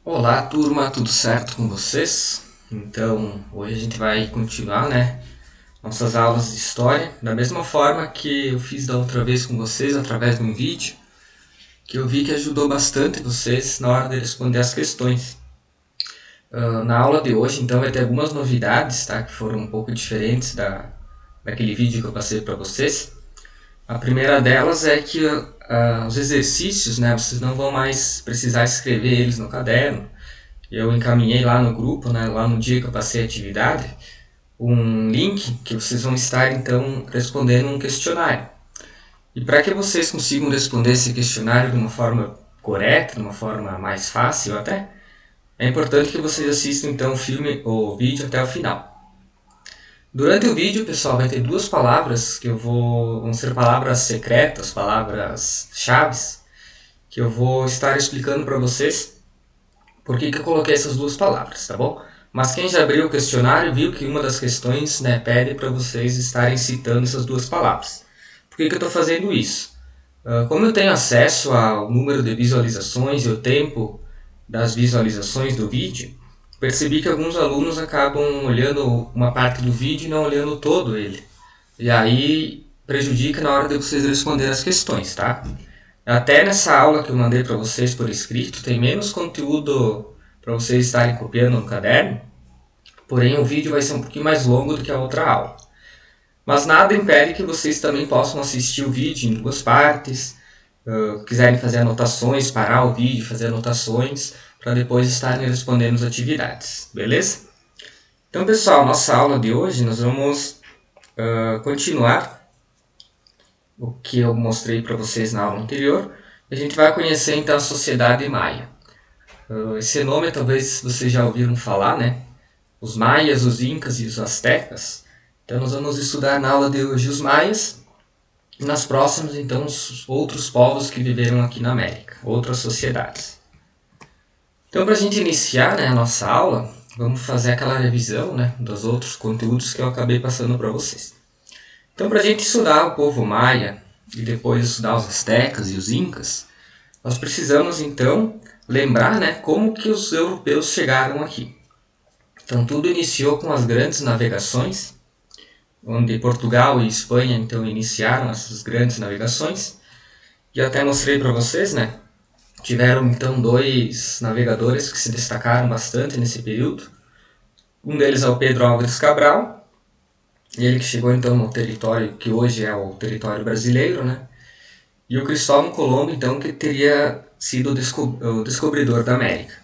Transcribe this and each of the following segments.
Olá, turma, tudo certo com vocês? Então, hoje a gente vai continuar, nossas aulas de história, da mesma forma que eu fiz da outra vez com vocês, através de um vídeo, que eu vi que ajudou bastante vocês na hora de responder as questões. Na aula de hoje, então, vai ter algumas novidades, tá? Que foram um pouco diferentes daquele vídeo que eu passei para vocês. A primeira delas é que os exercícios, vocês não vão mais precisar escrever eles no caderno. Eu encaminhei lá no grupo, lá no dia que eu passei a atividade, um link que vocês vão estar então respondendo um questionário. E para que vocês consigam responder esse questionário de uma forma correta, de uma forma mais fácil até, é importante que vocês assistam então o filme ou vídeo até o final. Durante o vídeo, pessoal, vai ter duas palavras que vão ser palavras secretas, palavras-chaves, que eu vou estar explicando para vocês por que eu coloquei essas duas palavras, tá bom? Mas quem já abriu o questionário viu que uma das questões pede para vocês estarem citando essas duas palavras. Por que eu estou fazendo isso? Como eu tenho acesso ao número de visualizações e o tempo das visualizações do vídeo, percebi que alguns alunos acabam olhando uma parte do vídeo e não olhando todo ele. E aí prejudica na hora de vocês responderem as questões, tá? Até nessa aula que eu mandei para vocês por escrito, tem menos conteúdo para vocês estarem copiando no caderno, porém o vídeo vai ser um pouquinho mais longo do que a outra aula. Mas nada impede que vocês também possam assistir o vídeo em duas partes, quiserem fazer anotações, parar o vídeo, fazer anotações, para depois estarem respondendo as atividades, beleza? Então, pessoal, nossa aula de hoje nós vamos continuar o que eu mostrei para vocês na aula anterior. A gente vai conhecer então a sociedade maia. Esse nome talvez vocês já ouviram falar, Os maias, os incas e os astecas. Então nós vamos estudar na aula de hoje os maias e nas próximas então os outros povos que viveram aqui na América, outras sociedades. Então para a gente iniciar a nossa aula, vamos fazer aquela revisão dos outros conteúdos que eu acabei passando para vocês. Então, para a gente estudar o povo maia e depois estudar os astecas e os incas, nós precisamos, então, lembrar como que os europeus chegaram aqui. Então, tudo iniciou com as grandes navegações, onde Portugal e Espanha, então, iniciaram essas grandes navegações. E até mostrei para vocês, tiveram, então, dois navegadores que se destacaram bastante nesse período. Um deles é o Pedro Álvares Cabral, ele que chegou então no território que hoje é o território brasileiro, E o Cristóvão Colombo, então, que teria sido o descobridor da América.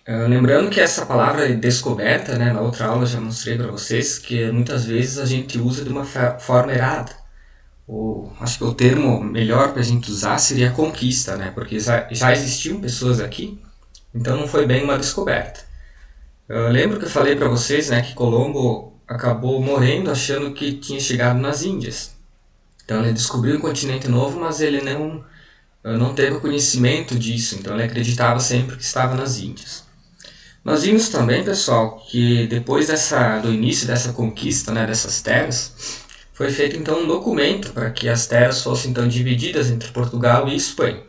Lembrando que essa palavra descoberta, na outra aula já mostrei para vocês que muitas vezes a gente usa de uma forma errada. Acho que o termo melhor para a gente usar seria conquista, porque já existiam pessoas aqui, então não foi bem uma descoberta. Eu lembro que eu falei para vocês que Colombo acabou morrendo achando que tinha chegado nas Índias. Então ele descobriu um continente novo, mas ele não teve conhecimento disso, então ele acreditava sempre que estava nas Índias. Nós vimos também, pessoal, que depois do início dessa conquista dessas terras, foi feito então um documento para que as terras fossem então divididas entre Portugal e Espanha,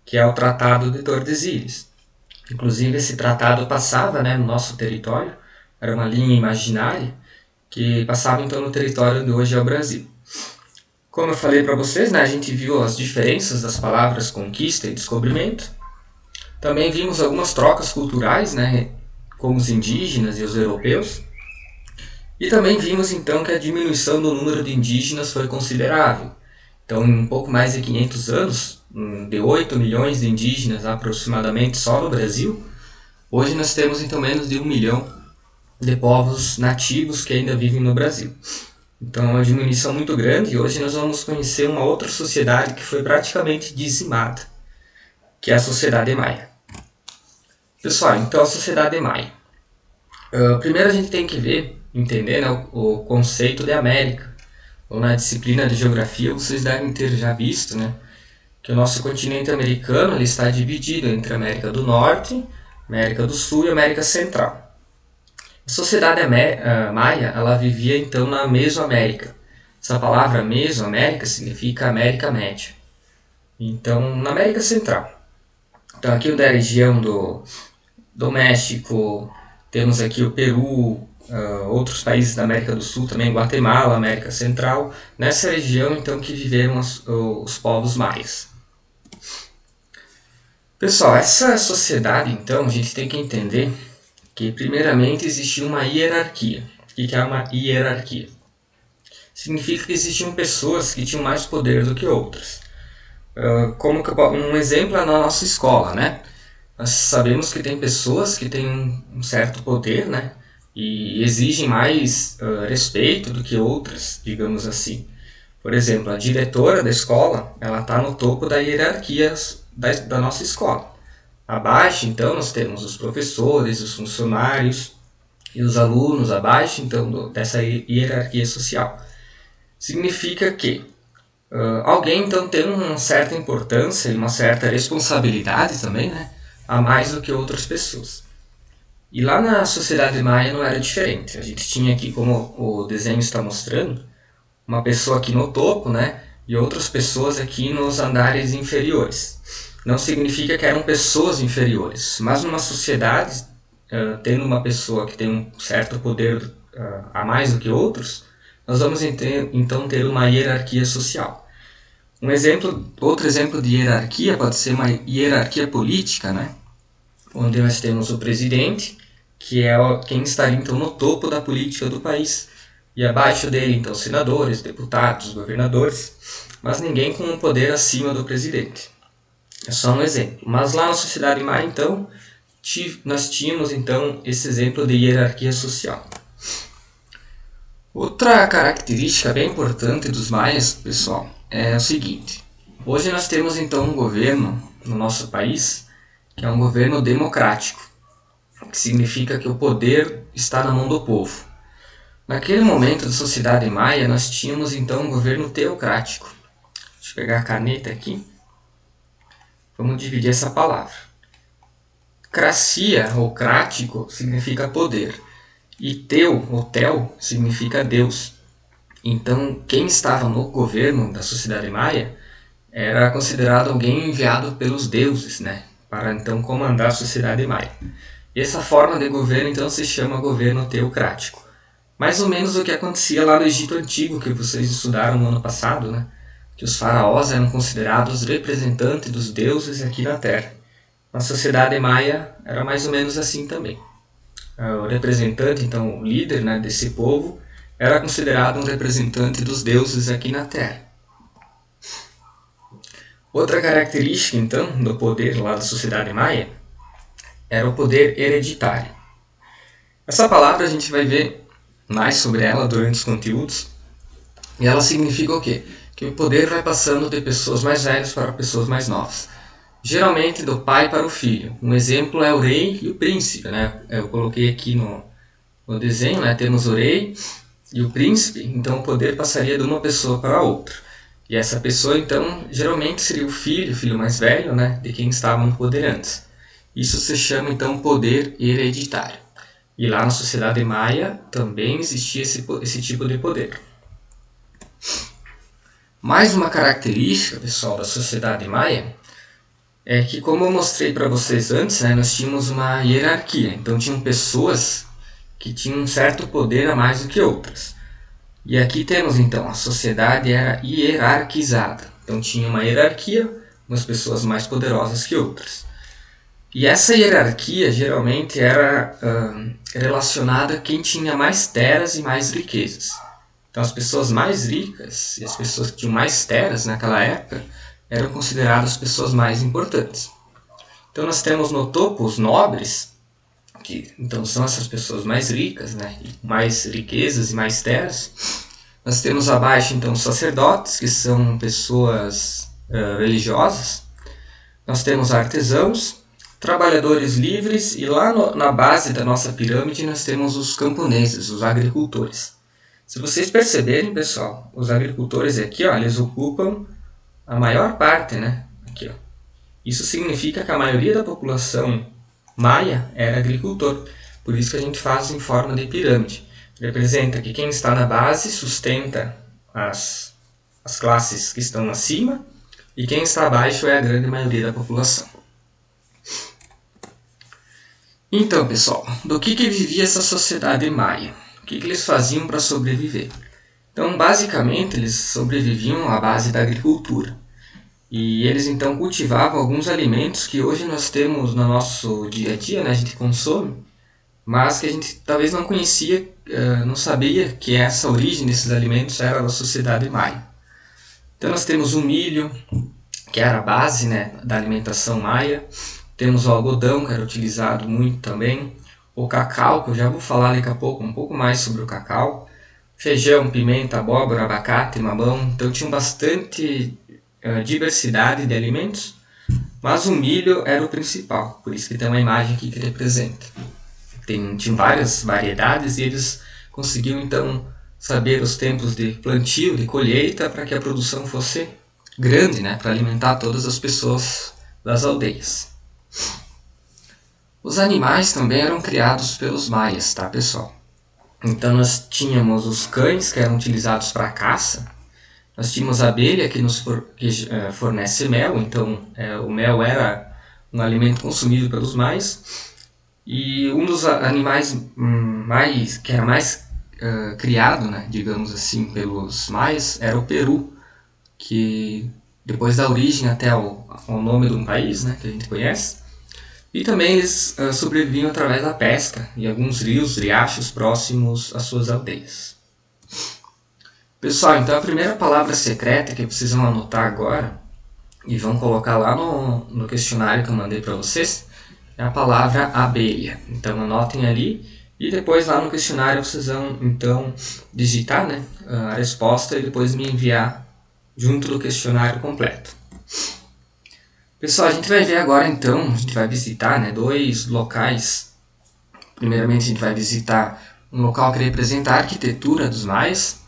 que é o Tratado de Tordesilhas. Inclusive esse tratado passava no nosso território, era uma linha imaginária, que passava então no território de hoje é o Brasil. Como eu falei para vocês, a gente viu as diferenças das palavras conquista e descobrimento. Também vimos algumas trocas culturais, com os indígenas e os europeus. E também vimos então que a diminuição do número de indígenas foi considerável. Então, em um pouco mais de 500 anos, de 8 milhões de indígenas aproximadamente só no Brasil, hoje nós temos então menos de 1 milhão de povos nativos que ainda vivem no Brasil. Então é uma diminuição muito grande e hoje nós vamos conhecer uma outra sociedade que foi praticamente dizimada, que é a sociedade maia. Pessoal, então a sociedade maia. Primeiro a gente tem que entender o conceito de América. Ou na disciplina de geografia vocês devem ter já visto que o nosso continente americano ele está dividido entre a América do Norte, América do Sul e América Central. A sociedade maia ela vivia então na Mesoamérica. Essa palavra Mesoamérica significa América Média. Então, na América Central. Então, aqui da região do México, temos aqui o Peru, outros países da América do Sul também, Guatemala, América Central, nessa região então que viveram os povos maias. Pessoal, essa sociedade então a gente tem que entender que primeiramente existia uma hierarquia. O que é uma hierarquia? Significa que existiam pessoas que tinham mais poder do que outras. Como um exemplo é na nossa escola, né? Nós sabemos que tem pessoas que têm um certo poder, né? E exigem mais respeito do que outras, digamos assim. Por exemplo, a diretora da escola, ela está no topo da hierarquia da nossa escola. Abaixo, então, nós temos os professores, os funcionários e os alunos abaixo, então, dessa hierarquia social. Significa que alguém, então, tem uma certa importância e uma certa responsabilidade também, né? A mais do que outras pessoas. E lá na sociedade maia não era diferente. A gente tinha aqui, como o desenho está mostrando, uma pessoa aqui no topo, né? E outras pessoas aqui nos andares inferiores. Não significa que eram pessoas inferiores, mas numa sociedade, tendo uma pessoa que tem um certo poder a mais do que outros, nós vamos então ter uma hierarquia social. Outro exemplo de hierarquia pode ser uma hierarquia política, né? Onde nós temos o presidente, que é quem estaria então no topo da política do país, e abaixo dele então senadores, deputados, governadores, mas ninguém com um poder acima do presidente. É só um exemplo. Mas lá na sociedade maia, então, nós tínhamos então esse exemplo de hierarquia social. Outra característica bem importante dos maias, pessoal, é o seguinte. Hoje nós temos então um governo no nosso país que é um governo democrático, que significa que o poder está na mão do povo. Naquele momento da sociedade maia, nós tínhamos então um governo teocrático. Deixa eu pegar a caneta aqui. Vamos dividir essa palavra. Cracia, ou crático, significa poder. E teu, ou tel, significa Deus. Então, quem estava no governo da sociedade maia era considerado alguém enviado pelos deuses, né? Para então comandar a sociedade maia. E essa forma de governo então se chama governo teocrático. Mais ou menos o que acontecia lá no Egito Antigo, que vocês estudaram no ano passado, né? Que os faraós eram considerados representantes dos deuses aqui na Terra. Na sociedade maia era mais ou menos assim também. O representante, então o líder, né, desse povo, era considerado um representante dos deuses aqui na Terra. Outra característica, então, do poder lá da sociedade maia era o poder hereditário. Essa palavra a gente vai ver mais sobre ela durante os conteúdos. E ela significa o quê? Que o poder vai passando de pessoas mais velhas para pessoas mais novas. Geralmente do pai para o filho. Um exemplo é o rei e o príncipe, né? Eu coloquei aqui no desenho, né? Temos o rei e o príncipe, então o poder passaria de uma pessoa para outra. E essa pessoa, então, geralmente seria o filho mais velho, né? De quem estava no poder antes. Isso se chama, então, poder hereditário. E lá na sociedade maia também existia esse tipo de poder. Mais uma característica, pessoal, da sociedade maia é que, como eu mostrei para vocês antes, né, nós tínhamos uma hierarquia. Então, tinham pessoas que tinham um certo poder a mais do que outras. E aqui temos, então, a sociedade era hierarquizada. Então, tinha uma hierarquia, umas pessoas mais poderosas que outras. E essa hierarquia, geralmente, era relacionada a quem tinha mais terras e mais riquezas. Então, as pessoas mais ricas e as pessoas que tinham mais terras naquela época eram consideradas pessoas mais importantes. Então, nós temos no topo os nobres, que então são essas pessoas mais ricas, né, mais riquezas e mais terras. Nós temos abaixo então os sacerdotes, que são pessoas religiosas. Nós temos artesãos, trabalhadores livres e lá na base da nossa pirâmide nós temos os camponeses, os agricultores. Se vocês perceberem, pessoal, os agricultores aqui, ó, eles ocupam a maior parte, né? Aqui, ó. Isso significa que a maioria da população maia era agricultor. Por isso que a gente faz em forma de pirâmide. Representa que quem está na base sustenta as classes que estão acima e quem está abaixo é a grande maioria da população. Então, pessoal, do que vivia essa sociedade maia? O que eles faziam para sobreviver? Então, basicamente, eles sobreviviam à base da agricultura. E eles então cultivavam alguns alimentos que hoje nós temos no nosso dia a dia, né? A gente consome, mas que a gente talvez não conhecia, não sabia que essa origem desses alimentos era da sociedade maia. Então nós temos o milho, que era a base, né, da alimentação maia. Temos o algodão, que era utilizado muito também. O cacau, que eu já vou falar daqui a pouco um pouco mais sobre o cacau. Feijão, pimenta, abóbora, abacate, mamão. Então tinham bastante diversidade de alimentos, mas o milho era o principal. Por isso que tem uma imagem aqui que representa. Tinham várias variedades e eles conseguiam então saber os tempos de plantio, de colheita, para que a produção fosse grande, né, para alimentar todas as pessoas das aldeias. Os animais também eram criados pelos maias, tá, pessoal? Então nós tínhamos os cães, que eram utilizados para caça. Nós tínhamos a abelha, que nos fornece mel, então o mel era um alimento consumido pelos maias. E um dos animais que era mais criado, né, digamos assim, pelos maias, era o peru, que depois dá origem até ao nome de um país, né, que a gente conhece. E também eles sobreviviam através da pesca em alguns rios, riachos próximos às suas aldeias. Pessoal, então a primeira palavra secreta que vocês vão anotar agora e vão colocar lá no questionário que eu mandei para vocês é a palavra abelha. Então anotem ali e depois lá no questionário vocês vão então digitar, né, a resposta e depois me enviar junto do questionário completo. Pessoal, a gente vai ver agora então, a gente vai visitar, né, dois locais. Primeiramente a gente vai visitar um local que representa a arquitetura dos maias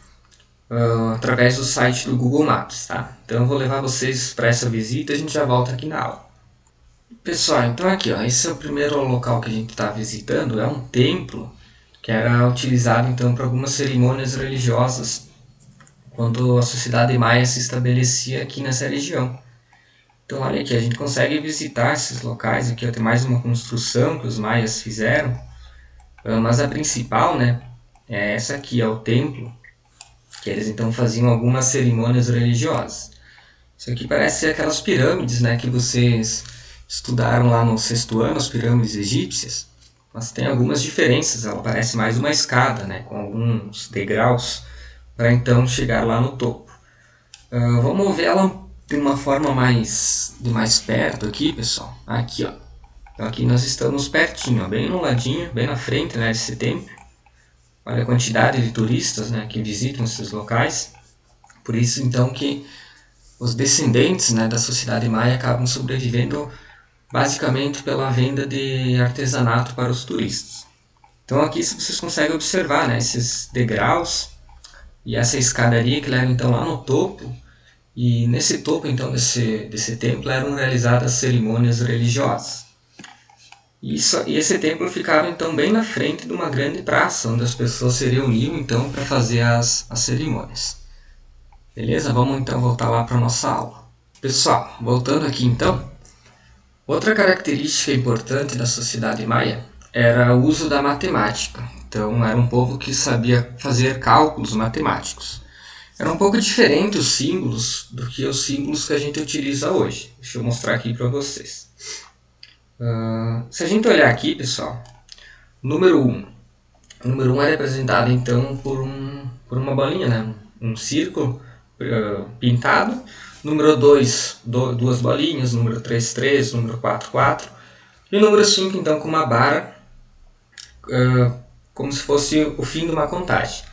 através do site do Google Maps, tá? Então eu vou levar vocês para essa visita e a gente já volta aqui na aula. Pessoal, então aqui, ó, esse é o primeiro local que a gente está visitando, é um templo que era utilizado então para algumas cerimônias religiosas quando a sociedade maia se estabelecia aqui nessa região. Então olha aqui, a gente consegue visitar esses locais, aqui ó, tem mais uma construção que os maias fizeram, mas a principal, né, é essa aqui, é o templo, que eles então faziam algumas cerimônias religiosas. Isso aqui parece ser aquelas pirâmides, né, que vocês estudaram lá no sexto ano, as pirâmides egípcias, mas tem algumas diferenças, ela parece mais uma escada, né, com alguns degraus para então chegar lá no topo. Vamos ver ela de uma forma de mais perto aqui, pessoal. Aqui, ó. Então aqui nós estamos pertinho, ó, bem no ladinho, bem na frente, né, desse templo. Olha a quantidade de turistas, né, que visitam esses locais. Por isso então que os descendentes, né, da sociedade maia acabam sobrevivendo basicamente pela venda de artesanato para os turistas. Então aqui vocês conseguem observar, né, esses degraus e essa escadaria que leva então lá no topo. E nesse topo então desse templo eram realizadas cerimônias religiosas. E esse templo ficava então bem na frente de uma grande praça, onde as pessoas se reuniam então para fazer as cerimônias. Beleza? Vamos então voltar lá para a nossa aula. Pessoal, voltando aqui então, outra característica importante da sociedade maia era o uso da matemática. Então era um povo que sabia fazer cálculos matemáticos. Era um pouco diferente os símbolos do que os símbolos que a gente utiliza hoje. Deixa eu mostrar aqui para vocês. Se a gente olhar aqui, pessoal, número 1. O número 1 é representado então por uma bolinha, né? Um círculo pintado. Número 2, duas bolinhas. Número 3, 3. Número 4, 4. E o número 5 então com uma barra, como se fosse o fim de uma contagem.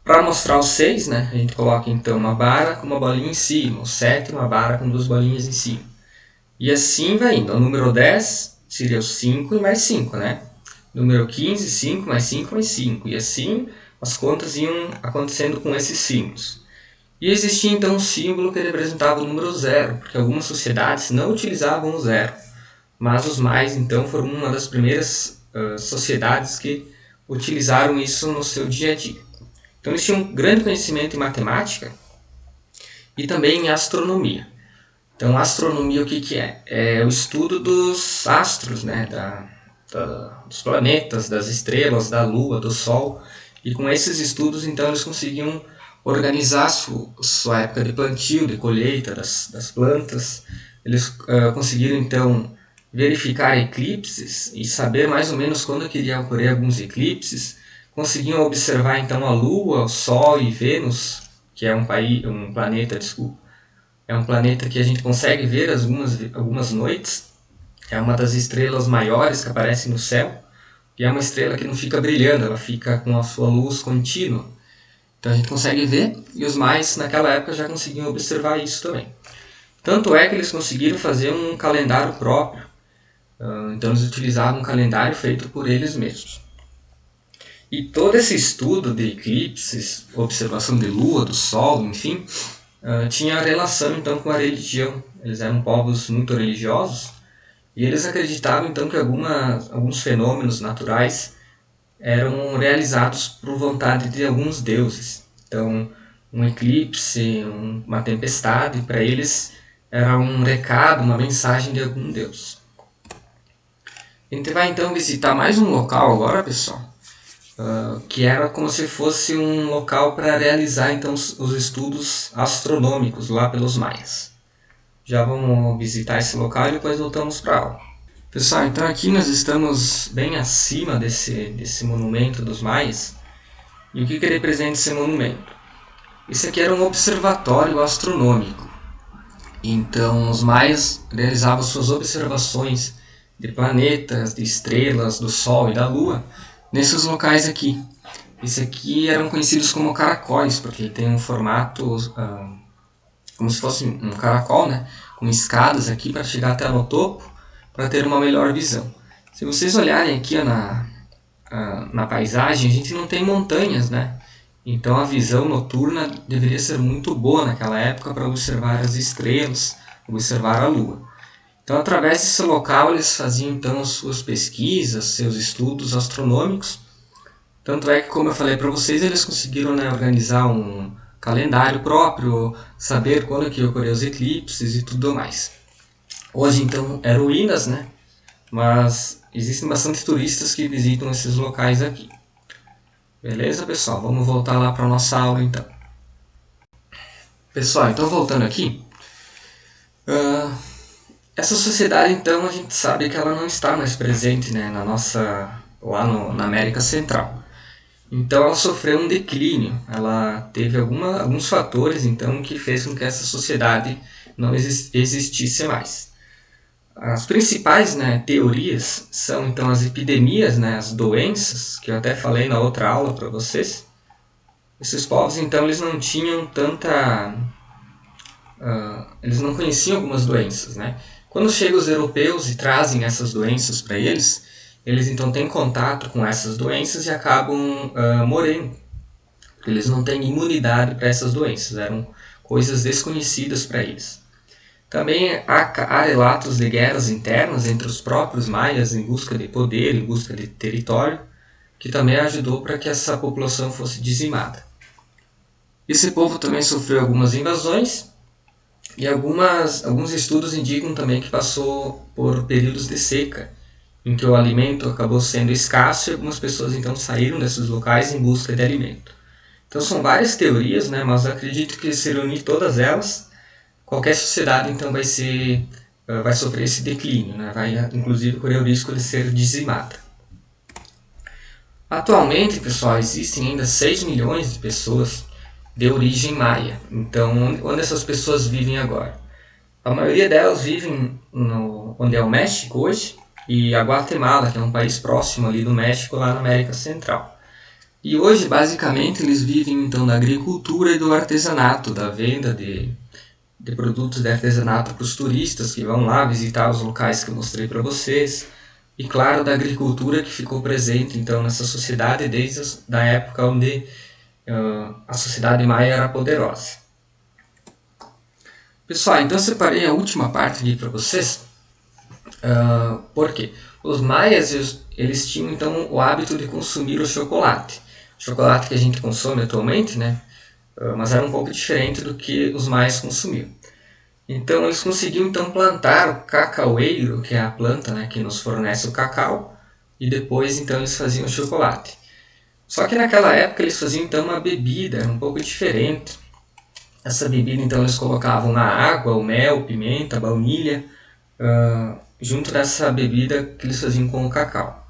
Para mostrar o 6, né, a gente coloca então uma barra com uma bolinha em cima, o 7 uma barra com duas bolinhas em cima. E assim vai indo. O número 10 seria o 5 e mais 5, né? Número 15, 5 mais 5 mais 5. E assim as contas iam acontecendo com esses símbolos. E existia então um símbolo que representava o número 0, porque algumas sociedades não utilizavam o 0. Mas os maias então foram uma das primeiras sociedades que utilizaram isso no seu dia a dia. Então eles tinham um grande conhecimento em matemática e também em astronomia. Então astronomia o que é? É o estudo dos astros, né, dos planetas, das estrelas, da Lua, do Sol. E com esses estudos, então, eles conseguiam organizar sua época de plantio, de colheita das plantas. Eles conseguiram, então, verificar eclipses e saber mais ou menos quando que iria ocorrer alguns eclipses. Conseguiam observar, então, a Lua, o Sol e Vênus, que é um planeta, desculpa. É um planeta que a gente consegue ver algumas noites. É uma das estrelas maiores que aparecem no céu. E é uma estrela que não fica brilhando, ela fica com a sua luz contínua. Então a gente consegue ver, e os maias naquela época já conseguiam observar isso também. Tanto é que eles conseguiram fazer um calendário próprio. Então eles utilizavam um calendário feito por eles mesmos. E todo esse estudo de eclipses, observação de lua, do sol, enfim, tinha relação então com a religião. Eles eram povos muito religiosos e eles acreditavam então que alguns fenômenos naturais eram realizados por vontade de alguns deuses. Então, um eclipse, uma tempestade, para eles era um recado, uma mensagem de algum deus. A gente vai então visitar mais um local agora, pessoal, que era como se fosse um local para realizar então os estudos astronômicos lá pelos maias. Já vamos visitar esse local e depois voltamos para a aula. Pessoal, então aqui nós estamos bem acima desse monumento dos maias. E o que representa esse monumento? Esse aqui era um observatório astronômico. Então os maias realizavam suas observações de planetas, de estrelas, do Sol e da Lua nesses locais aqui. Esses aqui eram conhecidos como caracóis, porque tem um formato como se fosse um caracol, né? Com escadas aqui para chegar até no topo, para ter uma melhor visão. Se vocês olharem aqui na paisagem, a gente não tem montanhas, né? Então a visão noturna deveria ser muito boa naquela época para observar as estrelas, observar a Lua. Então, através desse local, eles faziam então as suas pesquisas, seus estudos astronômicos. Tanto é que, como eu falei para vocês, eles conseguiram, né, organizar um calendário próprio, saber quando que ocorrer os eclipses e tudo mais. Hoje, então, é ruínas, né? Mas existem bastante turistas que visitam esses locais aqui. Beleza, pessoal? Vamos voltar lá para a nossa aula, então. Pessoal, então voltando aqui. Essa sociedade, então, a gente sabe que ela não está mais presente, né, na América Central. Então ela sofreu um declínio, ela teve alguns fatores então, que fez com que essa sociedade não existisse mais. As principais, né, teorias são então as epidemias, né, as doenças, que eu até falei na outra aula para vocês. Esses povos então eles não tinham eles não conheciam algumas doenças, né? Quando chegam os europeus e trazem essas doenças para eles então têm contato com essas doenças e acabam morrendo. Eles não têm imunidade para essas doenças, eram coisas desconhecidas para eles. Também há relatos de guerras internas entre os próprios maias em busca de poder, em busca de território, que também ajudou para que essa população fosse dizimada. Esse povo também sofreu algumas invasões e alguns estudos indicam também que passou por períodos de seca, em que o alimento acabou sendo escasso e algumas pessoas então saíram desses locais em busca de alimento. Então são várias teorias, né, mas acredito que se reunir todas elas, qualquer sociedade então vai sofrer esse declínio, né, vai inclusive correr o risco de ser dizimada. Atualmente, pessoal, existem ainda 6 milhões de pessoas de origem maia. Então, onde essas pessoas vivem agora? A maioria delas vivem onde é o México hoje, e a Guatemala, que é um país próximo ali do México, lá na América Central. E hoje, basicamente, eles vivem então da agricultura e do artesanato, da venda de produtos de artesanato para os turistas que vão lá visitar os locais que eu mostrei para vocês. E, claro, da agricultura que ficou presente então nessa sociedade desde a época onde a sociedade maia era poderosa. Pessoal, então eu separei a última parte aqui para vocês. Por quê? Os maias eles tinham então o hábito de consumir o chocolate. O chocolate que a gente consome atualmente, né? Mas era um pouco diferente do que os maias consumiam. Então eles conseguiam então plantar o cacaueiro, que é a planta, né, que nos fornece o cacau, e depois então eles faziam o chocolate. Só que naquela época eles faziam então uma bebida um pouco diferente. Essa bebida então eles colocavam a água, o mel, pimenta, baunilha, junto dessa bebida que eles faziam com o cacau.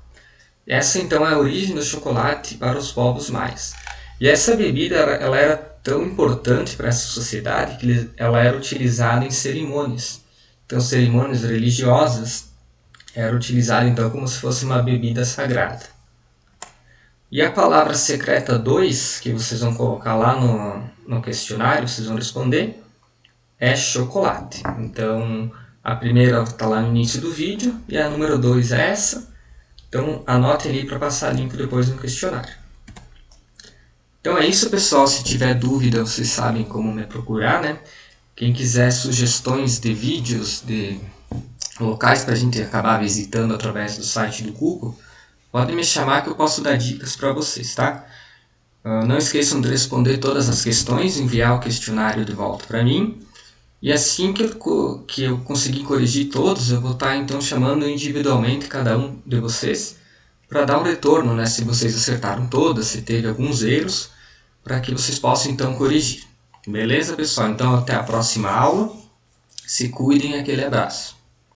Essa então é a origem do chocolate para os povos maias. E essa bebida ela era tão importante para essa sociedade que ela era utilizada em cerimônias. Então cerimônias religiosas era utilizada então como se fosse uma bebida sagrada. E a palavra secreta 2, que vocês vão colocar lá no questionário, vocês vão responder, é chocolate. Então, a primeira está lá no início do vídeo e a número 2 é essa. Então, anotem ali para passar limpo depois no questionário. Então é isso, pessoal. Se tiver dúvida, vocês sabem como me procurar, né? Quem quiser sugestões de vídeos, de locais para a gente acabar visitando através do site do Google, podem me chamar que eu posso dar dicas para vocês, tá? Não esqueçam de responder todas as questões, enviar o questionário de volta para mim. E assim que eu conseguir corrigir todos, eu vou estar então chamando individualmente cada um de vocês para dar um retorno, né? Se vocês acertaram todas, se teve alguns erros, para que vocês possam então corrigir. Beleza, pessoal? Então até a próxima aula. Se cuidem, aquele abraço.